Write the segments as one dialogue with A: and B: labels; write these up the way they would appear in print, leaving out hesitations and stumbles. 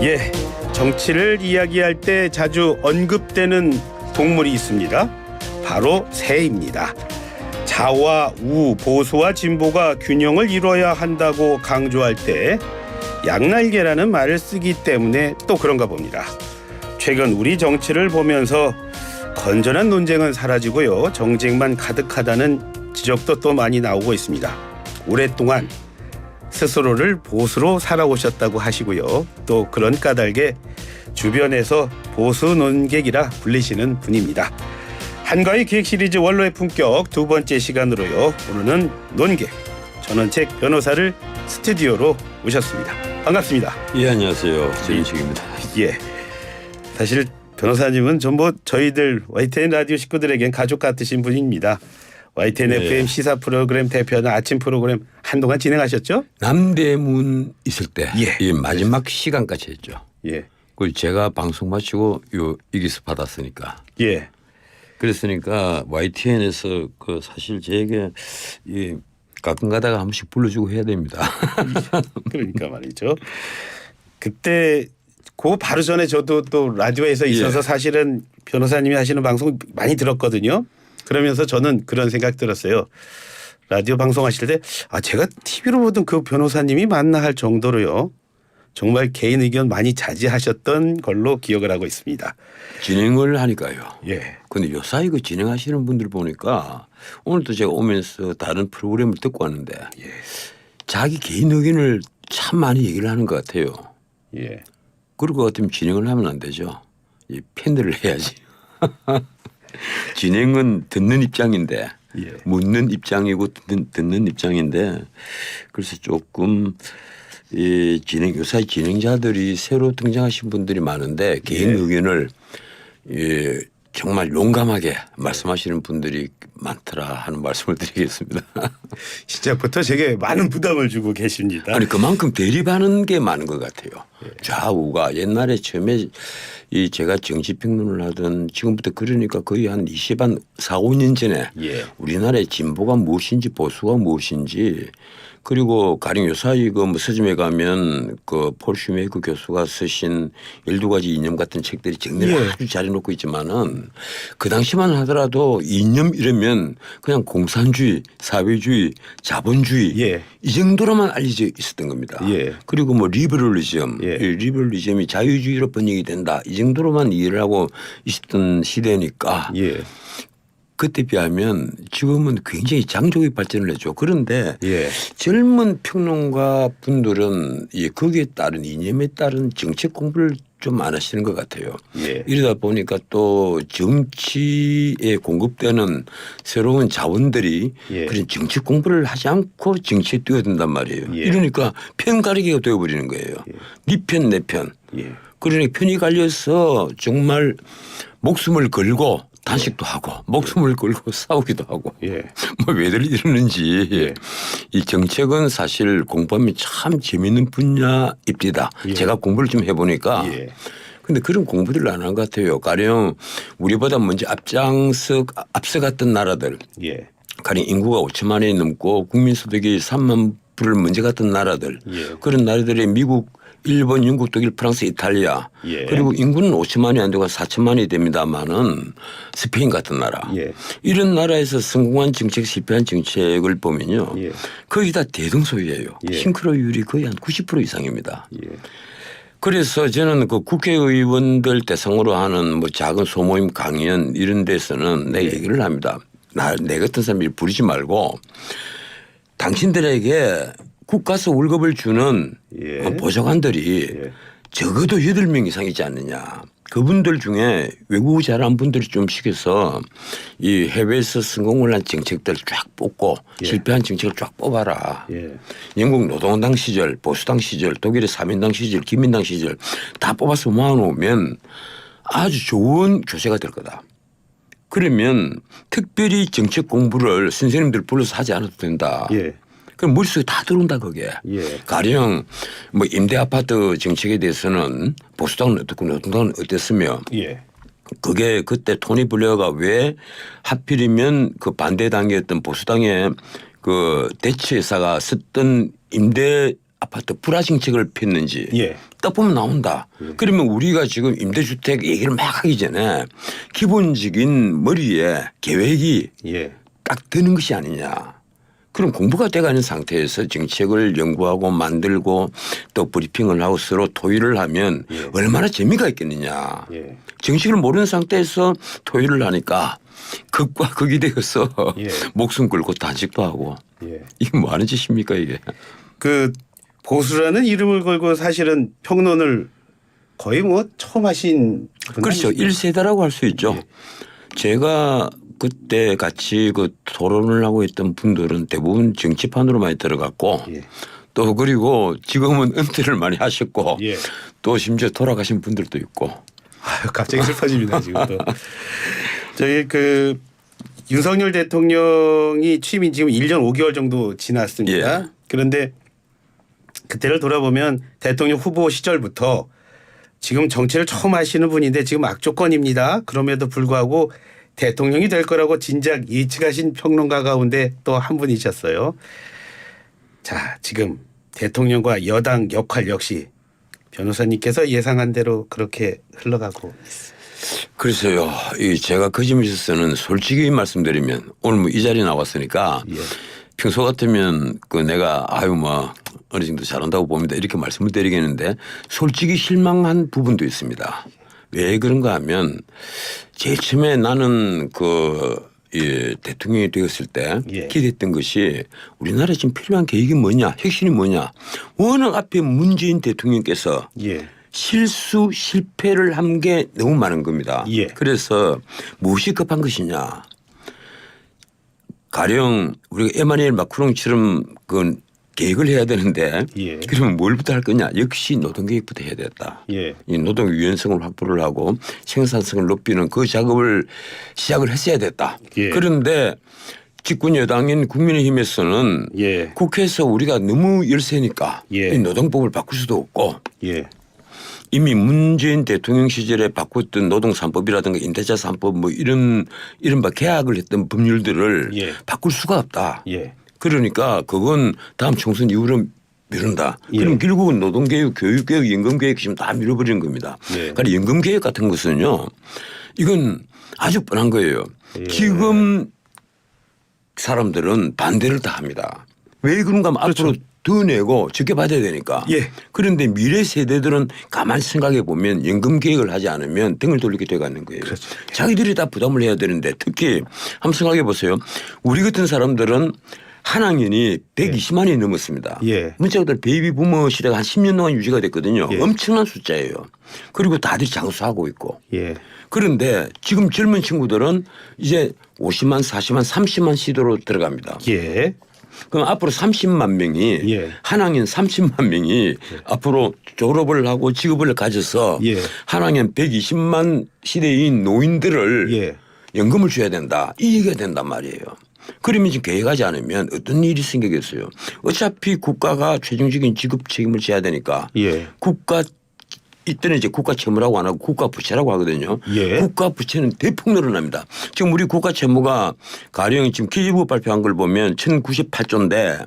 A: 예, 정치를 이야기할 때 자주 언급되는 동물이 있습니다. 바로 새입니다. 좌와 우, 보수와 진보가 균형을 이뤄야 한다고 강조할 때 양날개라는 말을 쓰기 때문에 또 그런가 봅니다. 최근 우리 정치를 보면서 건전한 논쟁은 사라지고요. 정쟁만 가득하다는 지적도 또 많이 나오고 있습니다. 오랫동안 스스로를 보수로 살아오셨다고 하시고요. 또 그런 까닭에 주변에서 보수 논객이라 불리시는 분입니다. 한가위 기획 시리즈 원로의 품격 두 번째 시간으로요. 오늘은 논객 전원책 변호사를 스튜디오로 모셨습니다. 반갑습니다.
B: 예, 안녕하세요. 전인식입니다.
A: 예, 사실 변호사님은 전부 저희들 YTN 라디오 식구들에겐 가족 같으신 분입니다. YTN
B: 네.
A: FM 시사 프로그램 대표하는 아침 프로그램 한동안 진행하셨죠?
B: 남대문 있을 때
A: 예.
B: 이 마지막 시간까지 했죠.
A: 예,
B: 그리고 제가 방송 마치고 이기수 받았으니까.
A: 예,
B: 그랬으니까 YTN에서 그 사실 제게 이 가끔 가다가 한 번씩 불러주고 해야 됩니다.
A: 그러니까 말이죠. 그때 그 바로 전에 저도 또 라디오에서 있어서
B: 예.
A: 사실은 변호사님이 하시는 방송 많이 들었거든요. 그러면서 저는 그런 생각 들었어요. 라디오 방송하실 때 제가 TV로 보던 그 변호사님이 맞나 할 정도로요. 정말 개인 의견 많이 자제하셨던 걸로 기억을 하고 있습니다.
B: 진행을 하니까요.
A: 예.
B: 근데 요사이 그 진행하시는 분들 보니까 오늘도 제가 오면서 다른 프로그램을 듣고 왔는데
A: 예.
B: 자기 개인 의견을 참 많이 얘기를 하는 것 같아요.
A: 예.
B: 그럴 것 같으면 진행을 하면 안 되죠. 이 팬들을 해야지. 진행은 듣는 입장인데
A: 예.
B: 묻는 입장이고 듣는 입장인데 그래서 조금 이 요새 진행자들이 새로 등장하신 분들이 많은데 개인
A: 예.
B: 의견을 정말 용감하게 말씀하시는 분들이 많더라 하는 말씀을 드리겠습니다.
A: 시작부터 제게 많은 부담을 주고 계십니다.
B: 아니 그만큼 대립하는 게 많은 것 같아요. 좌우가 옛날에 처음에 제가 정치평론을 하던 지금부터 그러니까 거의 한 4, 5년 전에
A: 예.
B: 우리나라의 진보가 무엇인지 보수가 무엇인지 그리고 가령 요사이 그 서점에 가면 그 폴 슈메이커 교수가 쓰신 12가지 이념 같은 책들이 정리를
A: 예.
B: 아주 잘 해놓고 있지만은 그 당시만 하더라도 이념 이러면 그냥 공산주의, 사회주의, 자본주의
A: 예.
B: 이 정도로만 알려져 있었던 겁니다.
A: 예.
B: 그리고 뭐 리버럴리즘,
A: 예.
B: 이 리버럴리즘이 자유주의로 번역이 된다 이 정도로만 이해를 하고 있었던 시대니까
A: 예.
B: 그때 비하면 지금은 굉장히 장족의 발전을 했죠. 그런데
A: 예.
B: 젊은 평론가 분들은 거기에 따른 이념에 따른 정책 공부를 좀 안 하시는 것 같아요.
A: 예.
B: 이러다 보니까 또 정치에 공급되는 새로운 자원들이
A: 예.
B: 그런 정책 공부를 하지 않고 정치에 뛰어든단 말이에요.
A: 예.
B: 이러니까 편 가리기가 되어버리는 거예요.
A: 예.
B: 네 편, 내 편.
A: 예.
B: 그러니까 편이 갈려서 정말 목숨을 걸고 단식도 하고 목숨을 걸고 싸우기도 하고
A: 예.
B: 뭐 왜들 이러는지
A: 예.
B: 이 정책은 사실 공부하면 참 재미있는 분야입니다.
A: 예.
B: 제가 공부를 좀 해보니까
A: 예.
B: 근데 그런 공부들을 안 한 것 같아요. 가령 우리보다 먼저 앞서갔던 나라들
A: 예.
B: 가령 인구가 5천만이 넘고 국민소득이 3만 불을 먼저 갔던 나라들
A: 예.
B: 그런 나라들의 미국 일본, 영국, 독일, 프랑스, 이탈리아
A: 예.
B: 그리고 인구는 5천만이 안 되고 4천만이 됩니다마는 스페인 같은 나라
A: 예.
B: 이런 나라에서 성공한 정책 실패한 정책을 보면요.
A: 예.
B: 거의 다 대등소이에요.
A: 예.
B: 싱크로율이 거의 한 90% 이상입니다.
A: 예.
B: 그래서 저는 그 국회의원들 대상으로 하는 뭐 작은 소모임 강연 이런 데서는 내 얘기를 합니다. 내 같은 사람이 부리지 말고 당신들에게 국가에서 월급을 주는
A: 예.
B: 보좌관들이
A: 예.
B: 적어도 8명 이상이지 않느냐. 그분들 중에 외국어 잘하는 분들이 좀 시켜서 이 해외에서 성공을 한 정책들 쫙 뽑고
A: 예.
B: 실패한 정책을 쫙 뽑아라.
A: 예.
B: 영국 노동당 시절, 보수당 시절, 독일의 3인당 시절, 기민당 시절 다 뽑아서 모아놓으면 아주 좋은 교재가 될 거다. 그러면 특별히 정책 공부를 선생님들 불러서 하지 않아도 된다.
A: 예.
B: 그럼 머릿속에 다 들어온다 그게.
A: 예.
B: 가령 뭐 임대 아파트 정책에 대해서는 보수당은 어떻고 노동당은 어땠으며
A: 예.
B: 그게 그때 토니 블레어가 왜 하필이면 그 반대 당이었던 보수당의 그 대치회사가 썼던 임대 아파트 불화 정책을 폈는지
A: 예.
B: 딱 보면 나온다. 그러면 우리가 지금 임대주택 얘기를 막 하기 전에 기본적인 머리에 계획이
A: 예.
B: 딱 드는 것이 아니냐. 그럼 공부가 돼가는 상태에서 정책을 연구하고 만들고 또 브리핑을 하고 서로 토의를 하면
A: 예.
B: 얼마나 재미가 있겠느냐.
A: 예.
B: 정식을 모르는 상태에서 토의를 하니까 극과 극이 되어서
A: 예.
B: 목숨 걸고 단식도 하고
A: 예.
B: 이게 뭐 하는 짓입니까 이게.
A: 그 보수라는 이름을 걸고 사실은 평론을 거의 뭐 처음 하신 분
B: 그렇죠.
A: 아니십니까?
B: 1세대라고 할 수 있죠.
A: 예.
B: 제가 그때 같이 그 토론을 하고 있던 분들은 대부분 정치판으로 많이 들어갔고
A: 예.
B: 또 그리고 지금은 은퇴를 많이 하셨고
A: 예.
B: 또 심지어 돌아가신 분들도 있고.
A: 아유, 갑자기 슬퍼집니다 지금도. 저희 그 윤석열 대통령이 취임인 지금 1년 5개월 정도 지났습니다.
B: 예.
A: 그런데 그때를 돌아보면 대통령 후보 시절부터 지금 정치를 처음 하시는 분인데 지금 악조건입니다. 그럼에도 불구하고 대통령이 될 거라고 진작 예측하신 평론가 가운데 또 한 분이셨어요. 자, 지금 대통령과 여당 역할 역시 변호사님께서 예상한 대로 그렇게 흘러가고 있습니다.
B: 그래서요. 이 제가 그 점에서는 솔직히 말씀드리면 오늘 뭐 이 자리에 나왔으니까
A: 예.
B: 평소 같으면 그 내가 아유 뭐 어느 정도 잘한다고 봅니다. 이렇게 말씀을 드리겠는데 솔직히 실망한 부분도 있습니다. 왜 그런가 하면 제일 처음에 나는 대통령이 되었을 때
A: 예.
B: 기대했던 것이 우리나라에 지금 필요한 계획이 뭐냐 혁신이 뭐냐 워낙 앞에 문재인 대통령께서
A: 예.
B: 실수 실패를 한 게 너무 많은 겁니다.
A: 예.
B: 그래서 무엇이 급한 것이냐. 가령 우리가 에마니엘 마크롱처럼 그 계획을 해야 되는데
A: 예.
B: 그러면 뭘부터 할 거냐. 역시 노동계획부터 해야 됐다.
A: 예.
B: 이 노동 유연성을 확보를 하고 생산성을 높이는 그 작업을 시작을 했어야 됐다.
A: 예.
B: 그런데 집권 여당인 국민의힘에서는
A: 예.
B: 국회에서 우리가 너무 열세니까
A: 예.
B: 이 노동법을 바꿀 수도 없고
A: 예.
B: 이미 문재인 대통령 시절에 바꿨던 노동 3법이라든가 임대차 3법 뭐 이른바 계약을 했던 법률들을
A: 예.
B: 바꿀 수가 없다.
A: 예.
B: 그러니까 그건 다음 총선 이후로 미룬다.
A: 예.
B: 그럼 결국은 노동개혁, 교육개혁, 임금개혁 지금 다 밀어버리는 겁니다.
A: 예.
B: 그러니까 임금개혁 같은 것은요. 이건 아주 뻔한 거예요.
A: 예.
B: 지금 사람들은 반대를 다 합니다. 왜 그런가 하면 앞으로 더 내고 적게 받아야 되니까.
A: 예.
B: 그런데 미래 세대들은 가만히 생각해 보면 연금 계획을 하지 않으면 등을 돌리게 돼가는 거예요.
A: 그렇죠.
B: 자기들이 다 부담을 해야 되는데 특히 한번 생각해 보세요. 우리 같은 사람들은 한 학년이 120만이 넘었습니다.
A: 예.
B: 문자들 베이비 부머 시대가 한 10년 동안 유지가 됐거든요.
A: 예.
B: 엄청난 숫자예요. 그리고 다들 장수하고 있고.
A: 예.
B: 그런데 지금 젊은 친구들은 이제 50만, 40만, 30만 시도로 들어갑니다.
A: 예.
B: 그럼 앞으로 30만 명이
A: 예.
B: 한 학년 30만 명이 앞으로 졸업을 하고 직업을 가져서
A: 예.
B: 한 학년 120만 시대인 노인들을
A: 예.
B: 연금을 줘야 된다. 이 얘기가 된단 말이에요. 그러면 지금 계획하지 않으면 어떤 일이 생기겠어요. 어차피 국가가 최종적인 지급 책임을 져야 되니까
A: 예.
B: 국가 이때는 이제 국가 채무라고 안 하고 국가 부채라고 하거든요.
A: 예.
B: 국가 부채는 대폭 늘어납니다. 지금 우리 국가 채무가 가령 지금 기재부 발표한 걸 보면 1098조인데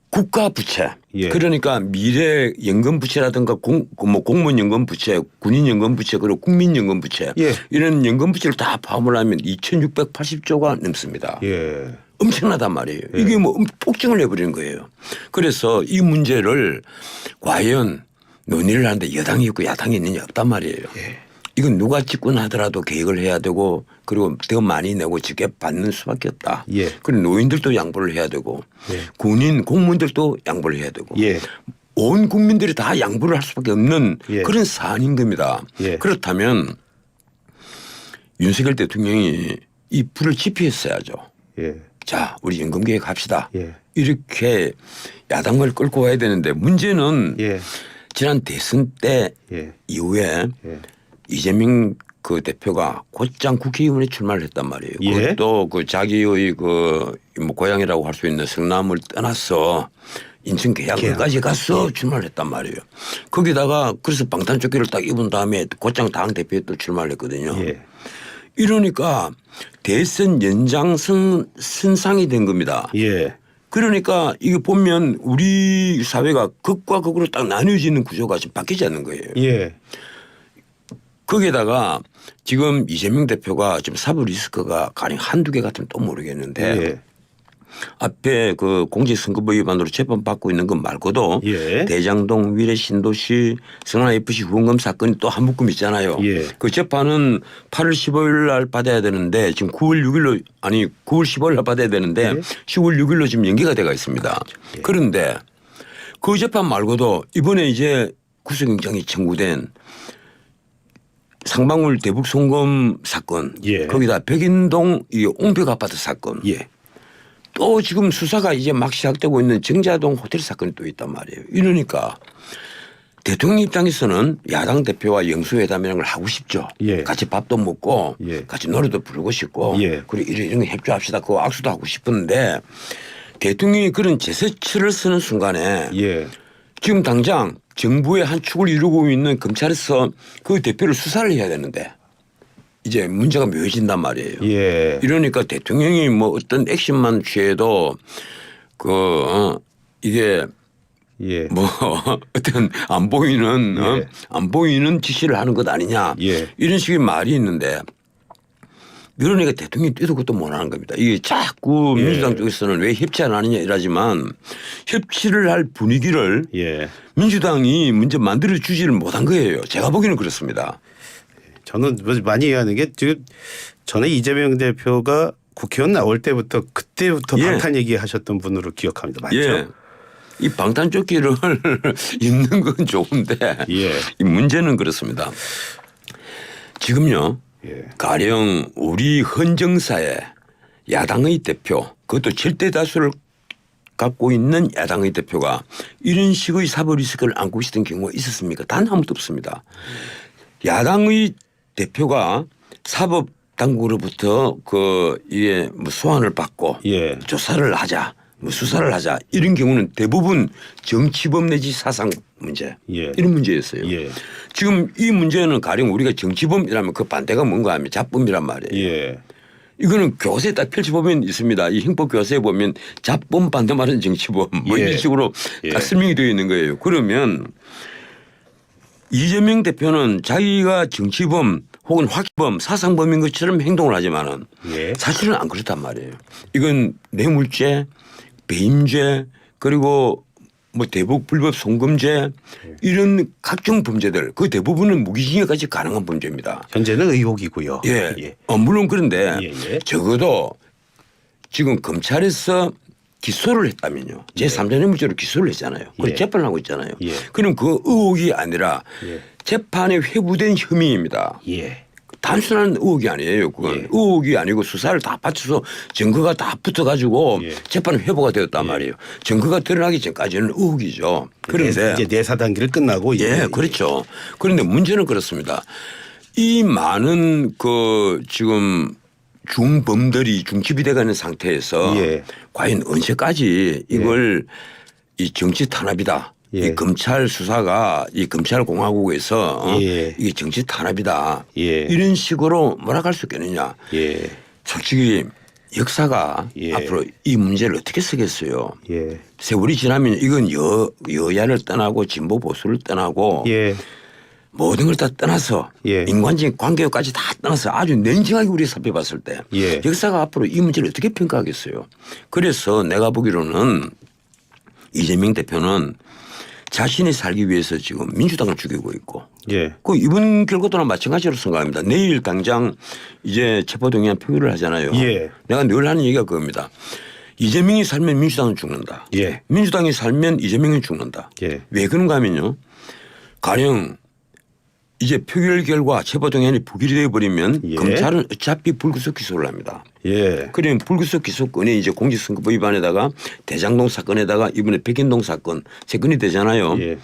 B: 국가 부채.
A: 예.
B: 그러니까 미래 연금 부채라든가 공무원 연금 부채, 군인 연금 부채, 그리고 국민 연금 부채
A: 예.
B: 이런 연금 부채를 다 포함을 하면 2680조가 넘습니다.
A: 예.
B: 엄청나단 말이에요. 이게 뭐 폭증을 해버리는 거예요. 그래서 이 문제를 과연 논의를 하는데 여당이 있고 야당이 있느냐 없단 말이에요.
A: 예.
B: 이건 누가 집권하더라도 계획을 해야 되고 그리고 더 많이 내고 적게 받는 수밖에 없다.
A: 예.
B: 그리고 노인들도 양보를 해야 되고
A: 예.
B: 군인 공무원들도 양보를 해야 되고
A: 예.
B: 온 국민들이 다 양보를 할 수밖에 없는
A: 예.
B: 그런 사안인 겁니다.
A: 예.
B: 그렇다면 윤석열 대통령이 이 불을 지피했어야죠.
A: 예.
B: 자, 우리 연금계획 합시다.
A: 예.
B: 이렇게 야당을 끌고 와야 되는데 문제는
A: 예.
B: 지난 대선 때
A: 예.
B: 이후에
A: 예.
B: 이재명 그 대표가 곧장 국회의원에 출마를 했단 말이에요.
A: 예.
B: 그것도 그 자기의 그 뭐 고향이라고 할 수 있는 성남을 떠나서 인천 계양까지 가서 출마를 했단 말이에요. 거기다가 그래서 방탄조끼를 딱 입은 다음에 곧장 당 대표에 또 출마를 했거든요.
A: 예.
B: 이러니까 대선 연장선상이 된 겁니다.
A: 예.
B: 그러니까 이게 보면 우리 사회가 극과 극으로 딱 나뉘어지는 구조가 지금 바뀌지 않는 거예요.
A: 예.
B: 거기에다가 지금 이재명 대표가 지금 사법 리스크가 가령 한두 개 같으면 또 모르겠는데
A: 예.
B: 앞에 그 공직선거법 위반으로 재판받고 있는 것 말고도
A: 예.
B: 대장동 위례 신도시 성남FC 후원금 사건이 또 한 묶음 있잖아요.
A: 예.
B: 그 재판은 8월 15일 날 받아야 되는데 지금 9월 6일로 아니 9월 15일 날 받아야 되는데
A: 예.
B: 10월 6일로 지금 연기가 돼가 있습니다.
A: 예.
B: 그런데 그 재판 말고도 이번에 이제 구속영장이 청구된 상방울 대북 송금 사건
A: 예.
B: 거기다 백인동 이 옹벽 아파트 사건
A: 예.
B: 또 지금 수사가 이제 막 시작되고 있는 정자동 호텔 사건이 또 있단 말이에요. 이러니까 대통령 입장에서는 야당 대표와 영수회담이라는 걸 하고 싶죠.
A: 예.
B: 같이 밥도 먹고
A: 예.
B: 같이 노래도 부르고 싶고
A: 예.
B: 그리고 이런 거 협조합시다. 그거 악수도 하고 싶은데 대통령이 그런 제스처를 쓰는 순간에
A: 예.
B: 지금 당장 정부의 한 축을 이루고 있는 검찰에서 그 대표를 수사를 해야 되는데 이제 문제가 묘해진단 말이에요.
A: 예.
B: 이러니까 대통령이 뭐 어떤 액션만 취해도 이게
A: 예.
B: 뭐 어떤 안 보이는
A: 예.
B: 안 보이는 지시를 하는 것 아니냐
A: 예.
B: 이런 식의 말이 있는데 그러니까 대통령이 뛰도 것도 못하는 겁니다. 이게 자꾸
A: 예.
B: 민주당 쪽에서는 왜 협치 안 하느냐 이러지만 협치를 할 분위기를
A: 예.
B: 민주당이 먼저 만들어 주지를 못한 거예요. 제가 보기에는 그렇습니다.
A: 저는 많이 이해하는 게 지금 전에 이재명 대표가 국회의원 나올 때부터 그때부터
B: 예.
A: 방탄 얘기하셨던 분으로 기억합니다. 맞죠?
B: 예. 이 방탄조끼를 입는 건 좋은데
A: 예.
B: 이 문제는 그렇습니다. 지금요.
A: 예.
B: 가령 우리 헌정사에 야당의 대표 그것도 절대 다수를 갖고 있는 야당의 대표가 이런 식의 사법 리스크를 안고 있었던 경우가 있었습니까? 단 한 번도 없습니다. 야당의 대표가 사법 당국으로부터 이게 뭐 소환을 받고
A: 예.
B: 조사를 하자, 뭐 수사를 하자 이런 경우는 대부분 정치범 내지 사상 문제
A: 예.
B: 이런 문제였어요.
A: 예.
B: 지금 이 문제는 가령 우리가 정치범이라면 그 반대가 뭔가 하면 잡범이란 말이에요.
A: 예.
B: 이거는 교세 딱 펼쳐보면 있습니다. 이 형법 교세에 보면 잡범 반대 말은 정치범 뭐
A: 예.
B: 이런 식으로
A: 예.
B: 다 설명이 되어 있는 거예요. 그러면 이재명 대표는 자기가 정치범 혹은 확범 사상범인 것처럼 행동을 하지만은
A: 예.
B: 사실은 안 그렇단 말이에요. 이건 뇌물죄, 배임죄 그리고 뭐 대북 불법 송금죄 이런 각종 범죄들 그 대부분은 무기징역까지 가능한 범죄입니다.
A: 현재는 의혹이고요.
B: 예.
A: 예.
B: 물론 그런데
A: 예, 예.
B: 적어도 지금 검찰에서 기소를 했다면요. 제3자 뇌물죄로 기소를 했잖아요. 그리고
A: 예.
B: 재판을 하고 있잖아요.
A: 예.
B: 그럼 그 의혹이 아니라
A: 예.
B: 재판에 회부된 혐의입니다.
A: 예.
B: 단순한 의혹이 아니에요. 그건
A: 예.
B: 의혹이 아니고 수사를 다 받쳐서 증거가 다 붙어가지고
A: 예.
B: 재판이 회부가 되었단 말이에요. 증거가 드러나기 전까지는 의혹이죠. 그런데
A: 이제 내사 단계를 끝나고
B: 예, 그렇죠. 그런데 문제는 그렇습니다. 이 많은 지금 중범들이 중집이 돼가는 상태에서
A: 예.
B: 과연 언제까지 이걸 이 정치 탄압이다.
A: 예.
B: 이 검찰 수사가 이 검찰 공화국에서
A: 예.
B: 이게 정치 탄압이다.
A: 예.
B: 이런 식으로 몰아갈 수 있겠느냐.
A: 예.
B: 솔직히 역사가
A: 예.
B: 앞으로 이 문제를 어떻게 쓰겠어요.
A: 예.
B: 세월이 지나면 이건 여야를 떠나고 진보 보수를 떠나고
A: 예.
B: 모든 걸 다 떠나서
A: 예.
B: 인간적인 관계까지 다 떠나서 아주 냉정하게 우리가 살펴봤을 때
A: 예.
B: 역사가 앞으로 이 문제를 어떻게 평가하겠어요. 그래서 내가 보기로는 이재명 대표는 자신이 살기 위해서 지금 민주당을 죽이고 있고
A: 예.
B: 그 이번 결과도나 마찬가지로 생각합니다. 내일 당장 이제 체포동의안 표기를 하잖아요.
A: 예.
B: 내가 늘 하는 얘기가 그겁니다. 이재명이 살면 민주당은 죽는다.
A: 예.
B: 민주당이 살면 이재명이 죽는다.
A: 예.
B: 왜 그런가 하면요. 가령 이제 표결 결과 체포동의안이 부결이 되어버리면
A: 예.
B: 검찰은 어차피 불구속 기소를 합니다.
A: 예.
B: 그러면 불구속 기소권이 이제 공직선거법 위반에다가 대장동 사건에다가 이번에 백인동 사건 세 건이 되잖아요.
A: 예.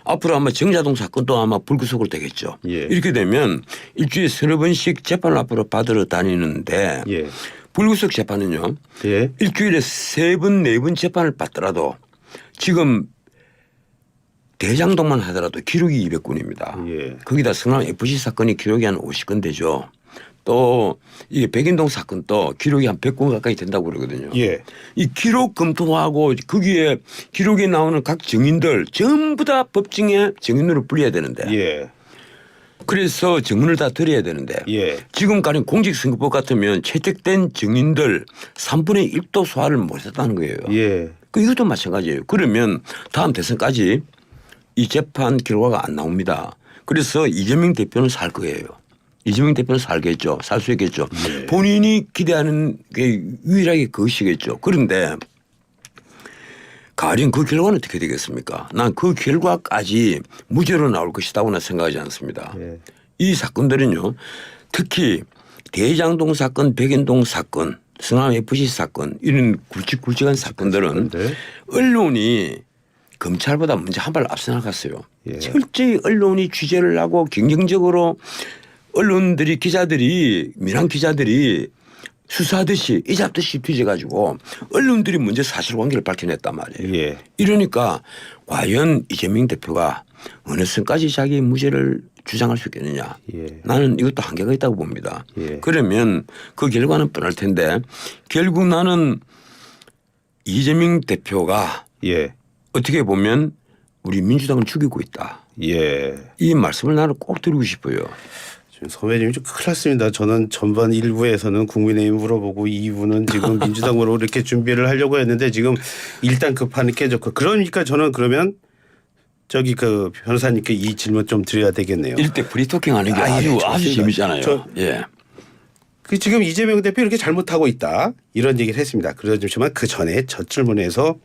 B: 앞으로 아마 정자동 사건도 아마 불구속으로 되겠죠.
A: 예.
B: 이렇게 되면 일주일에 서너 번씩 재판을 앞으로 받으러 다니는데
A: 예.
B: 불구속 재판은요.
A: 예.
B: 일주일에 3번, 4번 재판을 받더라도 지금 대장동만 하더라도 기록이 200건입니다.
A: 예.
B: 거기다 성남 FC 사건이 기록이 한 50건 되죠. 또 이게 백인동 사건도 기록이 한 100건 가까이 된다고 그러거든요.
A: 예.
B: 이 기록 검토하고 거기에 기록에 나오는 각 증인들 전부 다 법정에 증인으로 불려야 되는데
A: 예.
B: 그래서 증언을 다 드려야 되는데
A: 예.
B: 지금까지 공직선거법 같으면 채택된 증인들 3분의 1도 소화를 못했다는 거예요.
A: 예.
B: 이것도 마찬가지예요. 그러면 다음 대선까지 이 재판 결과가 안 나옵니다. 그래서 이재명 대표는 살 거예요. 이재명 대표는 살겠죠. 살 수 있겠죠.
A: 예.
B: 본인이 기대하는 게 유일하게 그것이겠죠. 그런데 가령 그 결과는 어떻게 되겠습니까? 난 그 결과까지 무죄로 나올 것이라고는 생각하지 않습니다.
A: 예.
B: 이 사건들은요. 특히 대장동 사건, 백인동 사건, 성남 FC 사건 이런 굵직굵직한 사건들은
A: 네.
B: 언론이 검찰보다 먼저 한 발 앞서 나갔어요.
A: 예.
B: 철저히 언론이 취재를 하고 경쟁적으로 언론들이 기자들이 민한 기자들이 수사하듯이 이잡듯이 뒤져가지고 언론들이 먼저 사실관계를 밝혀냈단 말이에요.
A: 예.
B: 이러니까 과연 이재명 대표가 어느 선까지 자기 무죄를 주장할 수 있겠느냐.
A: 예.
B: 나는 이것도 한계가 있다고 봅니다.
A: 예.
B: 그러면 그 결과는 뻔할 텐데 결국 나는 이재명 대표가
A: 예.
B: 어떻게 보면 우리 민주당을 죽이고 있다.
A: 예.
B: 이 말씀을 나는 꼭 드리고 싶어요.
A: 지금 소매님이 좀 큰일 났습니다. 저는 전반 1부에서는 국민의힘 물어보고 2부는 지금 민주당으로 이렇게 준비를 하려고 했는데 지금 일단 그 판이 깨졌고 그러니까 저는 그러면 저기 그 변호사님께 이 질문 좀 드려야 되겠네요.
B: 일대 프리토킹 하는 게
A: 아, 예,
B: 아주
A: 좋습니다.
B: 재밌잖아요. 예.
A: 그 지금 이재명 대표 이렇게 잘못하고 있다 이런 얘기를 했습니다. 그렇지만 그 전에 첫 질문에서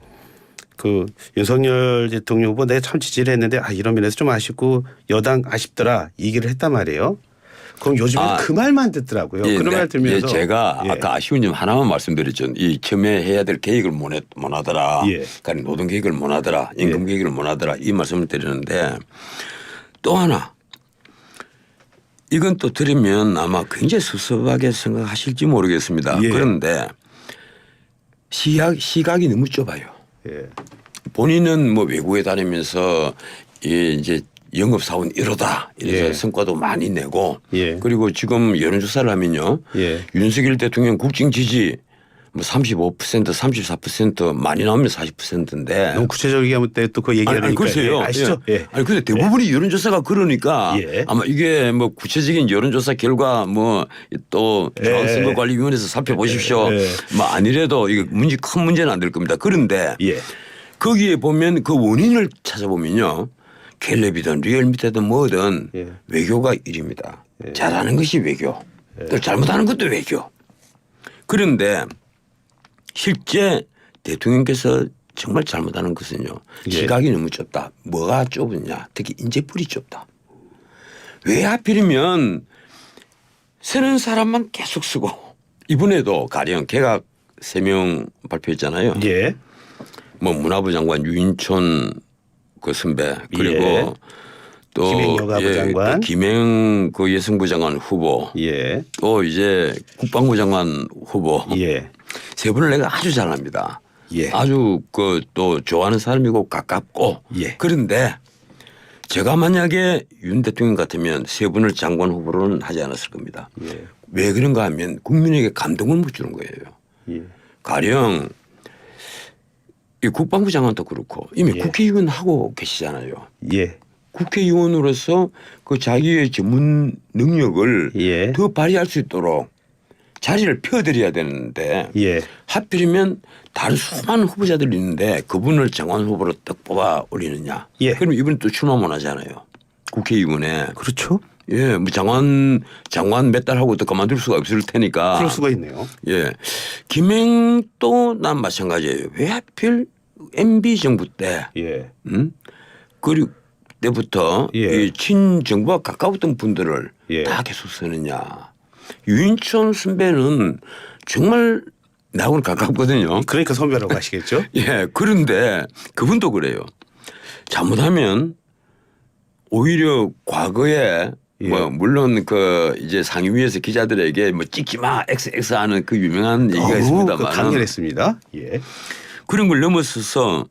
A: 그 윤석열 대통령 후보 내가 참 지지를 했는데 이런 면에서 좀 아쉽고 여당 아쉽더라 이 얘기를 했단 말이에요. 그럼 요즘에 그 말만 듣더라고요.
B: 예,
A: 그런 말 들으면서
B: 제가
A: 예.
B: 아까 아쉬운 점 하나만 말씀드렸죠. 이 처음에 해야 될 계획을 못 하더라.
A: 예.
B: 그러니까 노동 계획을 못 하더라. 임금 계획을 못 하더라. 이 말씀을 드리는데 또 하나 이건 또 들으면 아마 굉장히 섭섭하게 생각하실지 모르겠습니다.
A: 예.
B: 그런데 시각이 너무 좁아요.
A: 예.
B: 본인은 뭐 외국에 다니면서 이제 영업사원 1호다. 이래서
A: 예.
B: 성과도 많이 내고
A: 예.
B: 그리고 지금 여론조사를 하면요.
A: 예.
B: 윤석열 대통령 국정 지지 뭐 35% 34% 많이 나오면 40%인데.
A: 너무 구체적이게 하면 또 그 얘기하니까
B: 글쎄요.
A: 아시죠?
B: 예.
A: 예.
B: 아니 근데 대부분이 여론조사가 그러니까
A: 예.
B: 아마 이게 뭐 구체적인 여론조사 결과 뭐 또 중앙선거관리위원회에서 살펴보십시오.
A: 예.
B: 뭐 아니래도 이게 큰 문제는 안 될 겁니다. 그런데
A: 예.
B: 거기에 보면 그 원인을 찾아보면요. 갤럽이든 리얼미터든 뭐든
A: 예.
B: 외교가 1위입니다.
A: 예.
B: 잘하는 것이 외교. 또 잘못하는 것도 외교. 그런데 실제 대통령께서 정말 잘못하는 것은요.
A: 예.
B: 시각이 너무 좁다. 뭐가 좁으냐. 특히 인재풀이 좁다. 왜 하필이면 쓰는 사람만 계속 쓰고 이번에도 가령 개각 3명 발표했잖아요.
A: 예.
B: 뭐 문화부 장관 유인촌 그 선배 그리고
A: 예.
B: 또
A: 김행 여가부 장관.
B: 또 김행 그 여성부 장관 후보
A: 예.
B: 또 이제 국방부 장관 후보
A: 예.
B: 세 분을 내가 아주 잘 압니다.
A: 예.
B: 아주 그 또 좋아하는 사람이고 가깝고
A: 예.
B: 그런데 제가 만약에 윤 대통령 같으면 세 분을 장관 후보로는 하지 않았을 겁니다.
A: 예.
B: 왜 그런가 하면 국민에게 감동을 못 주는 거예요.
A: 예.
B: 가령 이 국방부 장관도 그렇고 이미
A: 예.
B: 국회의원 하고 계시잖아요.
A: 예.
B: 국회의원으로서 그 자기의 전문 능력을
A: 예.
B: 더 발휘할 수 있도록 자리를 펴드려야 되는데
A: 예.
B: 하필이면 다른 수많은 후보자들이 있는데 그분을 장관 후보로 딱 뽑아 올리느냐.
A: 예.
B: 그럼 이분은 또 출마 못 하잖아요. 국회의원에.
A: 그렇죠.
B: 예, 뭐 장관 몇 달 하고 또 그만둘 수가 없을 테니까.
A: 그럴 수가 있네요.
B: 예. 김행도 난 마찬가지예요. 왜 하필 MB 정부 때,
A: 예.
B: 그리고 때부터
A: 예.
B: 이 친정부와 가까웠던 분들을
A: 예.
B: 다 계속 쓰느냐. 유인촌 선배는 정말 나하고는 가깝거든요.
A: 그러니까 선배라고 하시겠죠?
B: 예. 그런데 그분도 그래요. 잘못하면 오히려 과거에
A: 예.
B: 뭐 물론 그 이제 상임위에서 기자들에게 뭐 찍지 마 XX 하는 그 유명한 얘기가 있습니다만
A: 강렬했습니다. 예.
B: 그런 걸 넘어서서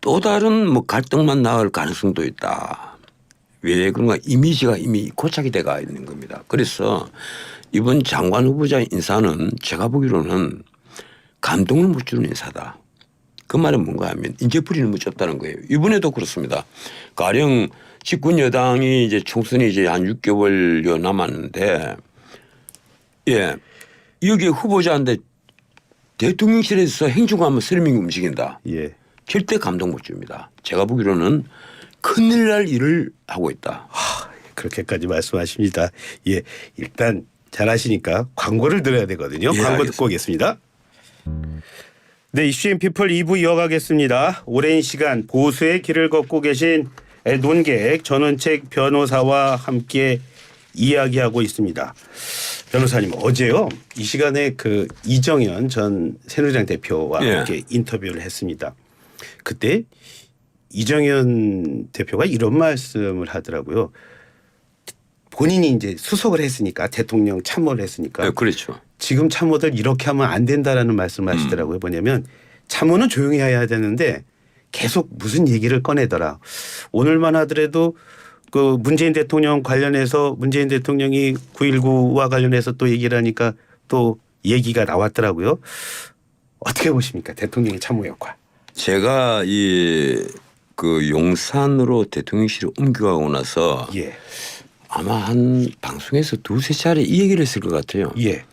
B: 또 다른 뭐 갈등만 나올 가능성도 있다. 왜 그런가 이미지가 이미 고착이 돼가 있는 겁니다. 그래서 이번 장관 후보자 인사는 제가 보기로는 감동을 못 주는 인사다. 그 말은 뭔가 하면 인재풀이는 묻혔다는 거예요. 이번에도 그렇습니다. 가령 집권 여당이 이제 총선이 이제 한 6개월여 남았는데 예. 여기에 후보자인데 대통령실에서 행정관만 3명이 움직인다.
A: 예.
B: 절대 감동 못 줍니다. 제가 보기로는 큰일 날 일을 하고 있다.
A: 그렇게까지 말씀하십니다. 예. 일단 잘하시니까 광고를 들어야 되거든요.
B: 예,
A: 광고
B: 알겠습니다.
A: 듣고 오겠습니다. 네, 이슈앤피플 2부 이어가겠습니다. 오랜 시간 보수의 길을 걷고 계신 논객 전원책 변호사와 함께 이야기하고 있습니다. 변호사님, 어제요 이 시간에 그 이정현 전 새누리당 대표와
B: 예.
A: 함께 인터뷰를 했습니다. 그때 이정현 대표가 이런 말씀을 하더라고요. 본인이 이제 수석을 했으니까 대통령 참모를 했으니까
B: 네, 그렇죠.
A: 지금 참모들 이렇게 하면 안 된다라는 말씀을 하시더라고요. 뭐냐면 참모는 조용히 해야 되는데 계속 무슨 얘기를 꺼내더라. 오늘만 하더라도 그 문재인 대통령 관련해서 문재인 대통령이 9.19와 관련해서 또 얘기를 하니까 또 얘기가 나왔더라고요. 어떻게 보십니까? 대통령의 참모 역할.
B: 제가 그 용산으로 대통령실에 옮겨가고 나서
A: 예.
B: 아마 한 방송에서 두세 차례 이 얘기를 했을 것 같아요.
A: 예.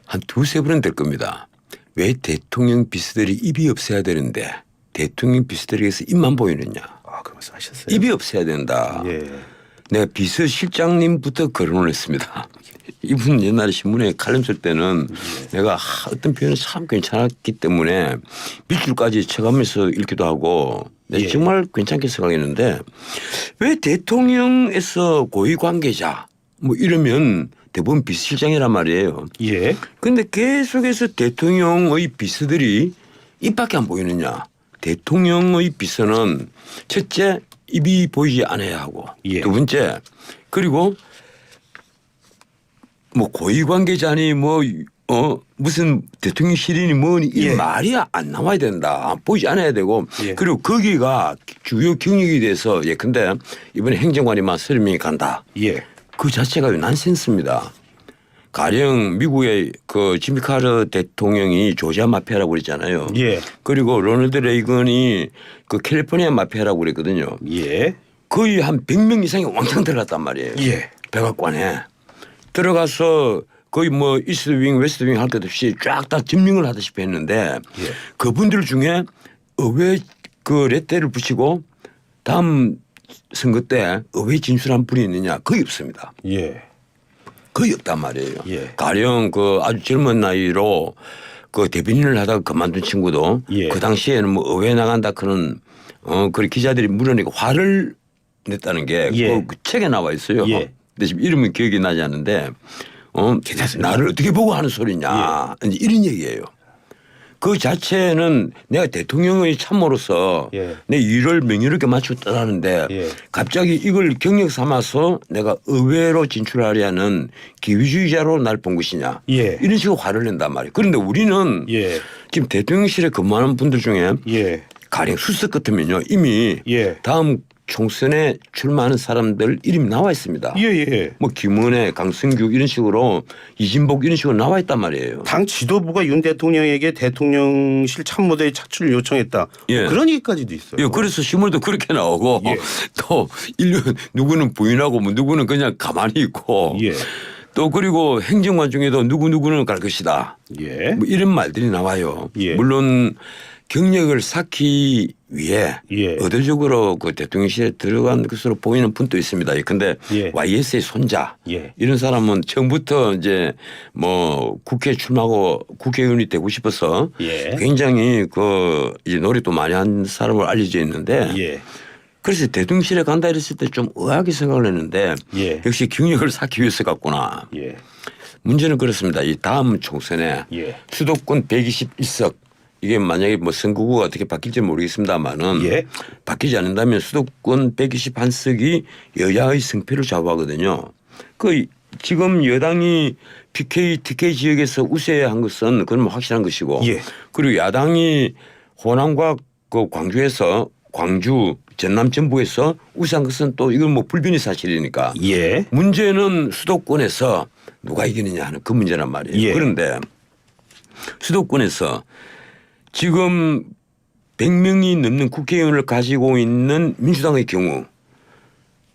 B: 한 두세 번은 될 겁니다. 왜 대통령 비서들이 입이 없어야 되는데 대통령 비서들에게서 입만 보이느냐.
A: 아, 그 말씀하셨어요.
B: 입이 없어야 된다.
A: 예.
B: 내가 비서실장님부터 거론을 했습니다. 이분 옛날에 신문에 칼럼 쓸 때는 내가 어떤 표현이 참 괜찮았기 때문에 밑줄까지 쳐가면서 읽기도 하고 내가
A: 예.
B: 정말 괜찮게 생각했는데 왜 대통령에서 고위 관계자 뭐 이러면 대부분 비서실장이란 말이에요.
A: 예.
B: 그런데 계속해서 대통령의 비서들이 입밖에 안 보이느냐. 대통령의 비서는 첫째 입이 보이지 않아야 하고
A: 예.
B: 두 번째 그리고 뭐 고위 관계자니 뭐 무슨 대통령실이니 뭐니 이
A: 예.
B: 말이 안 나와야 된다. 보이지 않아야 되고
A: 예.
B: 그리고 거기가 주요 경력이 돼서 예컨대 이번에 행정관이만 30명이 간다.
A: 예.
B: 그 자체가 난센스입니다. 가령 미국의 그 지미 카터 대통령이 조지아 마피아라고 그랬잖아요.
A: 예.
B: 그리고 로널드 레이건이 그 캘리포니아 마피아라고 그랬거든요.
A: 예.
B: 거의 한 100명 이상이 왕창 들어갔단 말이에요.
A: 예.
B: 백악관에. 들어가서 거의 뭐 이스트 윙 웨스트 윙 할 것 없이 쫙 다 점령을 하다시피 했는데
A: 예.
B: 그분들 중에 의회 그 레떼를 붙이고 다음 선거 때 의회 진출한 분이 있느냐 거의 없습니다.
A: 예.
B: 거의 없단 말이에요.
A: 예.
B: 가령 그 아주 젊은 나이로 그 대변인을 하다가 그만둔 친구도
A: 예.
B: 그 당시에는 뭐 의회 나간다 그런 그 기자들이 물어내고 화를 냈다는 게
A: 예.
B: 그 책에 나와 있어요.
A: 예.
B: 근데 지금 이름은 기억이 나지 않는데
A: 괜찮습니다.
B: 나를 어떻게 보고 하는 소리냐 이제 이런 얘기예요. 그 자체는 내가 대통령의 참모로서
A: 예.
B: 내 일을 명예롭게 마치고 떠나는데
A: 예.
B: 갑자기 이걸 경력 삼아서 내가 의회로 진출하려는 기회주의자로 날 본 것이냐
A: 예.
B: 이런 식으로 화를 낸단 말이에요. 그런데 우리는
A: 예.
B: 지금 대통령실에 근무하는 분들 중에
A: 예.
B: 가령 수석 같으면요 이미
A: 예.
B: 다음 총선에 출마하는 사람들 이름이 나와 있습니다.
A: 예. 예.
B: 뭐 김은혜, 강승규 이런 식으로 이진복 이런 식으로 나와 있단 말이에요.
A: 당 지도부가 윤 대통령에게 대통령실 참모대의 차출을 요청했다.
B: 예.
A: 뭐 그런 얘기까지도 있어요.
B: 예, 그래서 신문도 그렇게 나오고
A: 예.
B: 또 누구는 부인하고 뭐 누구는 그냥 가만히 있고
A: 예.
B: 또 그리고 행정관 중에도 누구는 갈 것이다.
A: 예.
B: 뭐 이런 말들이 나와요.
A: 예.
B: 물론 경력을 쌓기 위해
A: 예.
B: 의도적으로 그 대통령실에 들어간 것으로 보이는 분도 있습니다. 근데
A: 예.
B: YS의 손자
A: 예.
B: 이런 사람은 처음부터 이제 뭐 국회에 출마하고 국회의원이 되고 싶어서
A: 예.
B: 굉장히 그 이제 노력도 많이 한 사람으로 알려져 있는데
A: 예.
B: 그래서 대통령실에 간다 이랬을 때 좀 의아하게 생각을 했는데
A: 예.
B: 역시 경력을 쌓기 위해서 갔구나.
A: 예.
B: 문제는 그렇습니다. 이 다음 총선에
A: 예.
B: 수도권 121석 이게 만약에 뭐 선거구가 어떻게 바뀔지 모르겠습니다만은
A: 예.
B: 바뀌지 않는다면 수도권 121석이 여야의 승패를 좌우하거든요. 그 지금 여당이 PK, TK 지역에서 우세한 것은 그건 뭐 확실한 것이고
A: 예.
B: 그리고 야당이 호남과 그 광주에서 광주 전남 전북에서 우세한 것은 또 이건 뭐 불변의 사실이니까.
A: 예.
B: 문제는 수도권에서 누가 이기느냐 하는 그 문제란 말이에요.
A: 예.
B: 그런데 수도권에서 지금 100명이 넘는 국회의원을 가지고 있는 민주당의 경우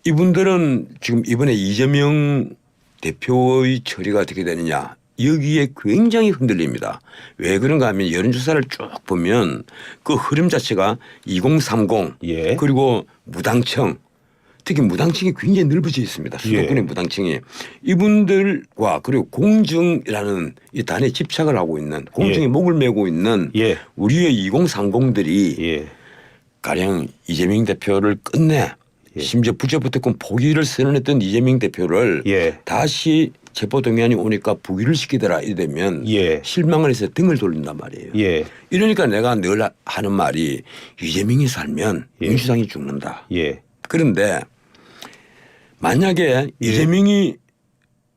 B: 이분들은 지금 이번에 이재명 대표의 처리가 어떻게 되느냐 여기에 굉장히 흔들립니다. 왜 그런가 하면 여론조사를 쭉 보면 그 흐름 자체가 2030
A: 예.
B: 그리고 무당청 특히 무당층이 굉장히 넓어져 있습니다. 수도권의
A: 예.
B: 무당층이 이분들과 그리고 공정이라는 이 단에 집착을 하고 있는 공정에
A: 예.
B: 목을 메고 있는
A: 예.
B: 우리의 2030들이
A: 예.
B: 가령 이재명 대표를 끝내
A: 예.
B: 심지어 부처부터권 포기를 선언했던 이재명 대표를
A: 예.
B: 다시 체포동의안이 오니까 부기를 시키더라 이러면
A: 예.
B: 실망을 해서 등을 돌린단 말이에요.
A: 예.
B: 이러니까 내가 늘 하는 말이 이재명이 살면
A: 예.
B: 민주당이 죽는다.
A: 예.
B: 그런데 만약에 이재명이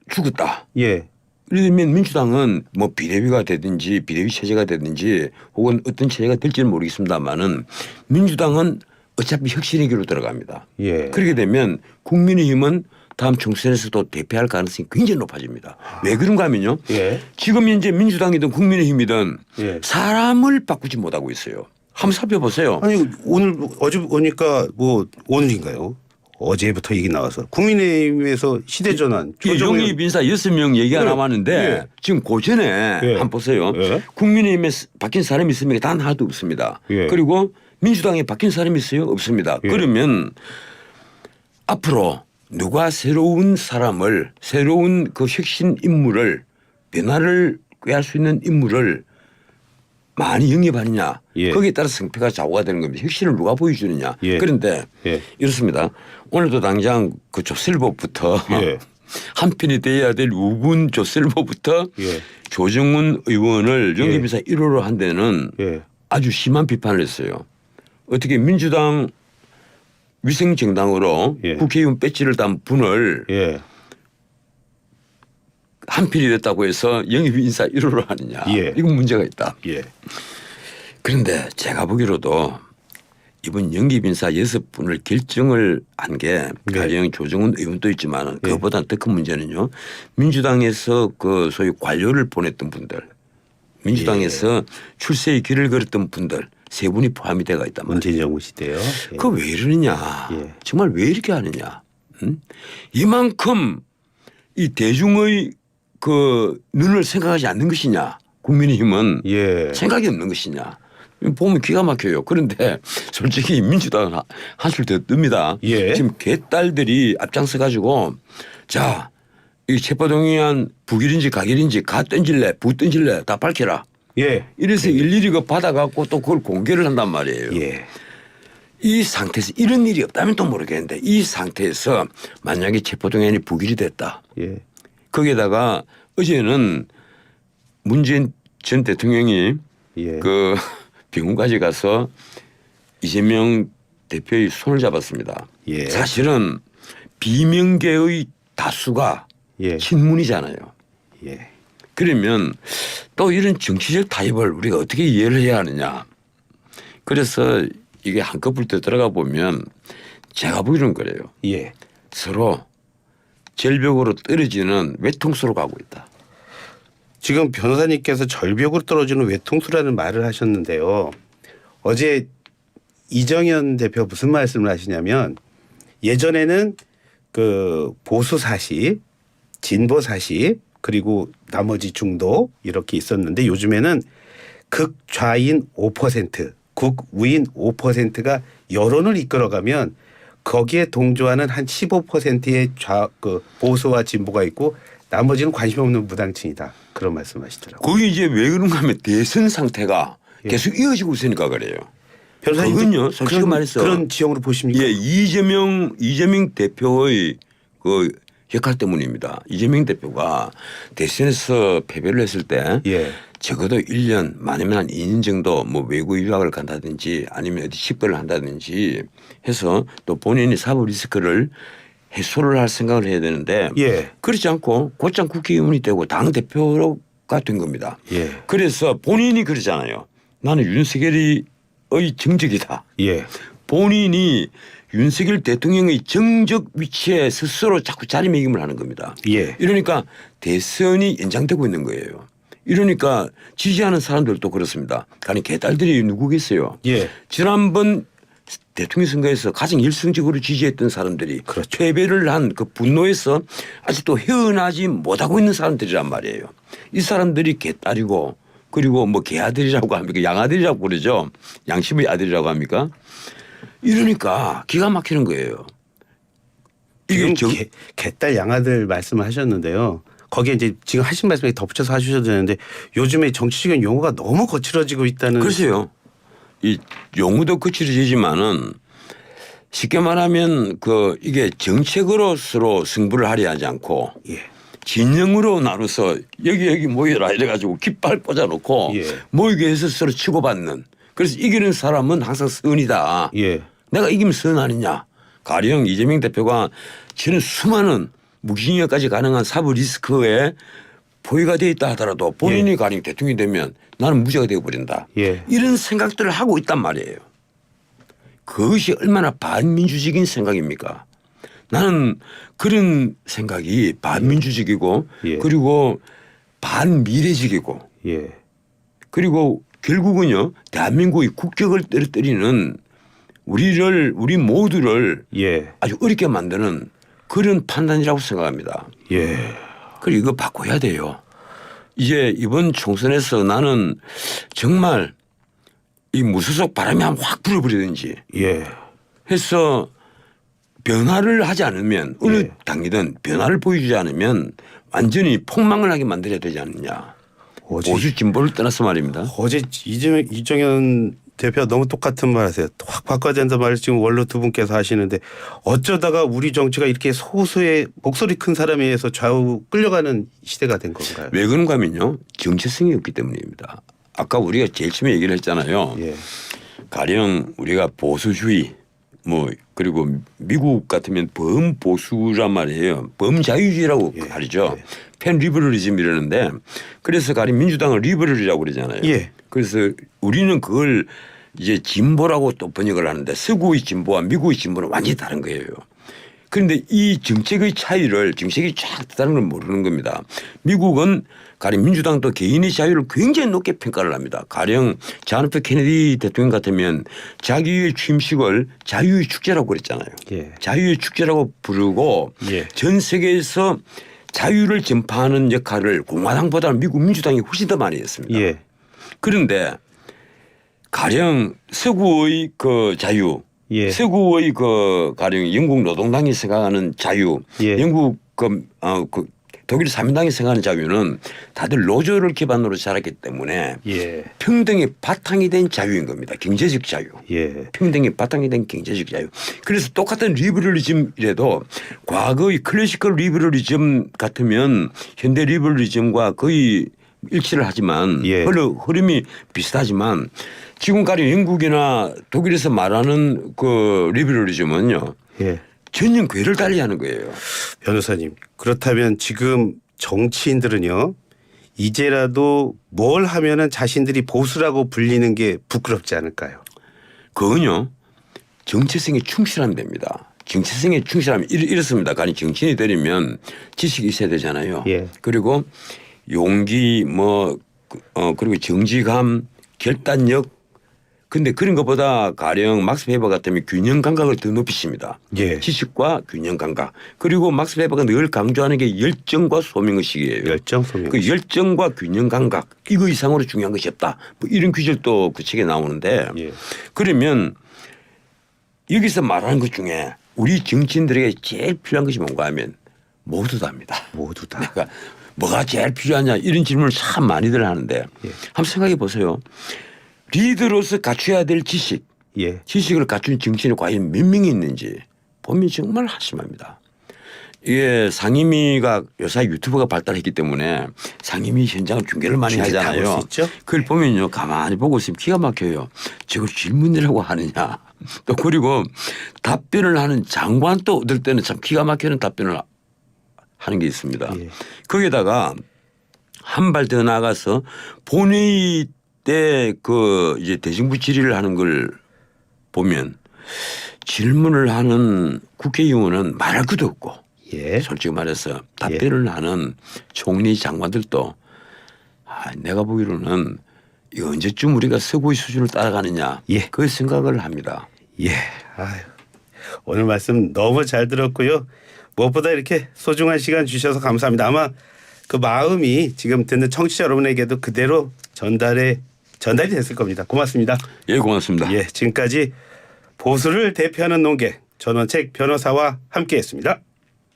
B: 죽었다.
A: 예.
B: 이러면 민주당은 뭐 비대위가 되든지 비대위 체제가 되든지 혹은 어떤 체제가 될지는 모르겠습니다만은 민주당은 어차피 혁신의 길로 들어갑니다.
A: 예.
B: 그렇게 되면 국민의힘은 다음 총선에서도 대패할 가능성이 굉장히 높아집니다. 왜 그런가 하면요.
A: 예.
B: 지금 현재 민주당이든 국민의힘이든
A: 예.
B: 사람을 바꾸지 못하고 있어요. 한번 살펴보세요.
A: 아니 오늘 어제 보니까 뭐 오늘인가요? 어제부터 얘기 나와서 국민의힘에서 시대전환
B: 영입 인사 6명 얘기가
A: 네.
B: 나왔는데
A: 예.
B: 지금 고전에
A: 예.
B: 한번 보세요.
A: 예.
B: 국민의힘에 바뀐 사람이 있습니까? 단 하나도 없습니다.
A: 예.
B: 그리고 민주당에 바뀐 사람이 있어요? 없습니다.
A: 예.
B: 그러면 앞으로 누가 새로운 사람을 새로운 그 혁신 인물을 변화를 꾀할 수 있는 인물을 많이 영입하느냐
A: 예.
B: 거기에 따라 성패가 좌우가 되는 겁니다. 혁신을 누가 보여주느냐.
A: 예.
B: 그런데
A: 예.
B: 이렇습니다. 오늘도 당장 그 조셀법부터
A: 예.
B: 한편이 돼야 될 우군 조셀법부터
A: 예.
B: 조정훈 의원을 영입인사 1호로 한 데는
A: 예.
B: 아주 심한 비판을 했어요. 어떻게 민주당 위생정당으로
A: 예.
B: 국회의원 배지를 단 분을
A: 예.
B: 한필이 됐다고 해서 영입인사 1호로 하느냐.
A: 예.
B: 이건 문제가 있다.
A: 예.
B: 그런데 제가 보기로도 이번 영입인사 6분을 결정을 한 게
A: 네.
B: 가령 조정훈 의원도 있지만 그것보다 더 큰 문제는요. 민주당에서 그 소위 관료를 보냈던 분들 민주당에서 출세의 길을 걸었던 분들 세 분이 포함이 돼가 있단 말이에요.
A: 문재인 정부 시대요. 예.
B: 그 왜 이러느냐.
A: 예.
B: 정말 왜 이렇게 하느냐. 응? 이만큼 이 대중의 그 눈을 생각하지 않는 것이냐. 국민의힘은
A: 예.
B: 생각이 없는 것이냐. 보면 기가 막혀요. 그런데 솔직히 민주당은 한술 더 뜹니다.
A: 예.
B: 지금 개딸들이 앞장서 가지고 자, 이 체포동의안 부결인지 가결인지 가 던질래 부 던질래 다 밝혀라.
A: 예.
B: 이래서 일일이 그 받아갖고 또 그걸 공개를 한단 말이에요.
A: 예.
B: 이 상태에서 이런 일이 없다면 또 모르겠는데 이 상태에서 만약에 체포동의안이 부결이 됐다.
A: 예.
B: 거기에다가 어제는 문재인 전 대통령이
A: 예.
B: 그 병원까지 가서 이재명 대표의 손을 잡았습니다.
A: 예.
B: 사실은 비명계의 다수가
A: 예.
B: 친문이잖아요.
A: 예.
B: 그러면 또 이런 정치적 타협을 우리가 어떻게 이해를 해야 하느냐. 그래서 이게 한꺼풀 더 들어가 보면 제가 보기로는 그래요.
A: 예.
B: 서로 절벽으로 떨어지는 외통수로 가고 있다.
A: 지금 변호사님께서 절벽으로 떨어지는 외통수라는 말을 하셨는데요. 어제 이정현 대표 무슨 말씀을 하시냐면 예전에는 그 보수 사시, 진보 사시 그리고 나머지 중도 이렇게 있었는데 요즘에는 극좌인 5%, 극우인 5%가 여론을 이끌어가면 거기에 동조하는 한 15%의 그 보수와 진보가 있고 나머지는 관심 없는 무당층이다. 그런 말씀하시더라고요.
B: 거기 이제 왜 그런가 하면 대선 상태가
A: 예.
B: 계속 이어지고 있으니까 그래요.
A: 변호사님
B: 그건요, 솔직히 말해서
A: 그런 지형으로 보십니까?
B: 예, 이재명 대표의 그 역할 때문입니다. 이재명 대표가 대선에서 패배를 했을 때
A: 예.
B: 적어도 1년 많으면 한 2년 정도 뭐 외국 유학을 간다든지 아니면 어디 집거를 한다든지 해서 또 본인이 사법 리스크를 해소를 할 생각을 해야 되는데
A: 예.
B: 그렇지 않고 곧장 국회의원이 되고 당대표가 된 겁니다.
A: 예.
B: 그래서 본인이 그러잖아요. 나는 윤석열의 정적이다.
A: 예.
B: 본인이 윤석열 대통령의 정적 위치에 스스로 자꾸 자리매김을 하는 겁니다.
A: 예.
B: 이러니까 대선이 연장되고 있는 거예요. 이러니까 지지하는 사람들도 그렇습니다. 아니 개딸들이 누구겠어요.
A: 예.
B: 지난번 대통령 선거에서 가장 일성적으로 지지했던 사람들이
A: 그렇죠.
B: 패배를 한 그 분노에서 아직도 헤어나지 못하고 있는 사람들이란 말이에요. 이 사람들이 개딸이고 그리고 뭐 개아들이라고 합니까? 양아들이라고 그러죠. 양심의 아들이라고 합니까? 이러니까 기가 막히는 거예요. 이게
A: 지금 개딸 양아들 말씀을 하셨는데요. 거기에 이제 지금 하신 말씀에 덧붙여서 하셔도 되는데 요즘에 정치적인 용어가 너무 거칠어지고 있다는.
B: 글쎄요. 이 용어도 거칠어지지만은 쉽게 말하면 그 이게 정책으로서로 승부를 하려 하지 않고
A: 예.
B: 진영으로 나눠서 여기 모여라 이래가지고 깃발 꽂아놓고
A: 예.
B: 모이게 해서 서로 치고받는. 그래서 이기는 사람은 항상 선이다.
A: 예.
B: 내가 이기면 선 아니냐. 가령 이재명 대표가 저는 수많은 무기징역까지 가능한 사법 리스크에 포위가 돼 있다 하더라도 본인이 가령 대통령이 되면 나는 무죄가 되어버린다.
A: 예.
B: 이런 생각들을 하고 있단 말이에요. 그것이 얼마나 반민주적인 생각입니까? 나는 그런 생각이 반민주적이고
A: 예.
B: 그리고 반미래적이고
A: 예.
B: 그리고 결국은요 대한민국의 국격을 떨어뜨리는 우리 모두를
A: 예.
B: 아주 어렵게 만드는 그런 판단이라고 생각합니다.
A: 예.
B: 그리고 이거 바꿔야 돼요. 이제 이번 총선에서 나는 정말 이 무소속 바람이 한번 확 불어버리든지
A: 예.
B: 해서 변화를 하지 않으면 어느
A: 예.
B: 당이든 변화를 보여주지 않으면 완전히 폭망을 하게 만들어야 되지 않느냐. 보수 진보를 떠나서 말입니다.
A: 어제 이정현 대표 너무 똑같은 말 하세요. 확 바꿔야 된다 말을 지금 원로 두 분께서 하시는데 어쩌다가 우리 정치가 이렇게 소수의 목소리 큰 사람에 의해서 좌우 끌려가는 시대가 된 건가요?
B: 왜 그런가 하면요. 정체성이 없기 때문입니다. 아까 우리가 제일 처음에 얘기를 했잖아요.
A: 예.
B: 가령 우리가 보수주의 뭐 그리고 미국 같으면 범보수란 말이에요. 범자유주의라고
A: 예.
B: 하죠.
A: 예.
B: 팬 리버럴리즘 이러는데 그래서 가령 민주당은 리버럴이라고 그러잖아요.
A: 예.
B: 그래서 우리는 그걸 이제 진보라고 또 번역을 하는데 서구의 진보와 미국의 진보는 완전히 다른 거예요. 그런데 이 정책의 차이를 정책이 쫙 다른 걸 모르는 겁니다. 미국은 가령 민주당도 개인의 자유를 굉장히 높게 평가를 합니다. 가령 존 F 케네디 대통령 같으면 자기의 취임식을 자유의 축제라고 그랬잖아요.
A: 예.
B: 자유의 축제라고 부르고
A: 예.
B: 전 세계에서 자유를 전파하는 역할을 공화당보다는 미국 민주당이 훨씬 더 많이 했습니다.
A: 예.
B: 그런데 가령 서구의 그 자유,
A: 예.
B: 서구의 그 가령 영국 노동당이 생각하는 자유,
A: 예.
B: 영국 그 독일 사민당이 생각하는 자유는 다들 노조를 기반으로 자랐기 때문에
A: 예.
B: 평등의 바탕이 된 자유인 겁니다. 경제적 자유.
A: 예.
B: 평등의 바탕이 된 경제적 자유. 그래서 똑같은 리버럴리즘이라도 과거의 클래시컬 리버럴리즘 같으면 현대 리버럴리즘과 거의 일치를 하지만
A: 예.
B: 흐름이 비슷하지만 지금 가령 영국이나 독일에서 말하는 그 리버럴리즘은요.
A: 예.
B: 전혀 궤를 달리하는 거예요.
A: 변호사님, 그렇다면 지금 정치인들은요, 이제라도 뭘 하면은 자신들이 보수라고 불리는 게 부끄럽지 않을까요?
B: 그건요, 정체성에 충실하면 됩니다. 정체성에 충실하면 이렇습니다. 가령 정치인이 되려면 지식이 있어야 되잖아요.
A: 예.
B: 그리고 용기 그리고 정직함, 결단력. 근데 그런 것보다 가령 막스 베버 같으면 균형 감각을 더 높이십니다.
A: 예.
B: 지식과 균형 감각. 그리고 막스 베버가 늘 강조하는 게 열정과 소명의식이에요.
A: 열정 소명.
B: 그 열정과 균형 감각 이거 이상으로 중요한 것이 없다. 뭐 이런 규절도 그 책에 나오는데
A: 예.
B: 그러면 여기서 말하는 것 중에 우리 정치인들에게 제일 필요한 것이 뭔가 하면 모두 다입니다.
A: 모두 다.
B: 그러니까 뭐가 제일 필요하냐 이런 질문을 참 많이들 하는데 한번 생각해 보세요. 리더로서 갖춰야 될 지식,
A: 예.
B: 지식을 갖춘 정치인이 과연 몇 명이 있는지 보면 정말 한심합니다. 이게 상임위가 요새 유튜브가 발달했기 때문에 상임위 현장을 중계를 많이
A: 중계 다
B: 하잖아요.
A: 볼수 있죠?
B: 그걸 보면요 가만히 보고 있으면 기가 막혀요. 저걸 질문이라고 하느냐. 또 그리고 답변을 하는 장관도 얻을 때는 참 기가 막히는 답변을 하는 게 있습니다.
A: 예.
B: 거기에다가 한 발 더 나가서 본회의 때 그 이제 대정부 질의를 하는 걸 보면 질문을 하는 국회의원은 말할 것도 없고
A: 예.
B: 솔직히 말해서 답변을 하는 총리 장관들도 내가 보기로는 이 언제쯤 우리가 서구의 수준을 따라가느냐
A: 예.
B: 그 생각을 합니다.
A: 예. 아유, 오늘 말씀 너무 잘 들었고요. 무엇보다 이렇게 소중한 시간 주셔서 감사합니다. 아마 그 마음이 지금 듣는 청취자 여러분에게도 그대로 전달이 됐을 겁니다. 고맙습니다.
B: 예, 고맙습니다.
A: 예, 지금까지 보수를 대표하는 논객 전원책 변호사와 함께했습니다.